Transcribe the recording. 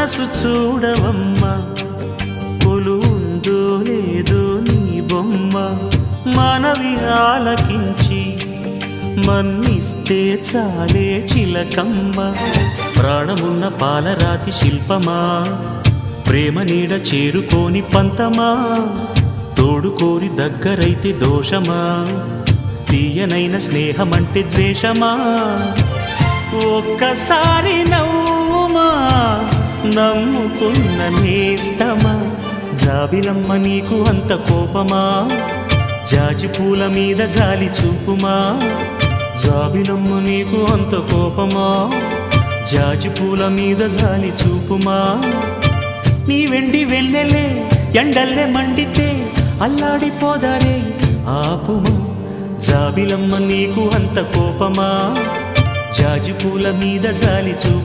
మనసు చూడవమ్మా, కొలువుందో లేదో నీ బొమ్మ. మనవి ఆలకించి మన్నిస్తే చాలే చిలకమ్మ. ప్రాణమున్న పాలరాతి శిల్పమా, ప్రేమ నీడ చేరుకోని పంతమా. తోడుకోరి దగ్గరైతే దోషమా, తీయనైన స్నేహమంటే ద్వేషమా. ఒక్కసారి నవ్వుమా, నమ్ముకున్న నేస్తమా. జాబిలమ్మ నీకు అంత కోపమా, జాజి పూల మీద జాలి చూపుమా. జాబిలమ్మ నీకు అంత కోపమా, జాజి పూల మీద జాలి చూపుమా. నీ వెండి వెన్నెలే ఎండల్లే మండితే అల్లాడిపోదారే ఆపుమా. జాబిలమ్మ నీకు అంత కోపమా, జాజి పూల మీద జాలి చూపు.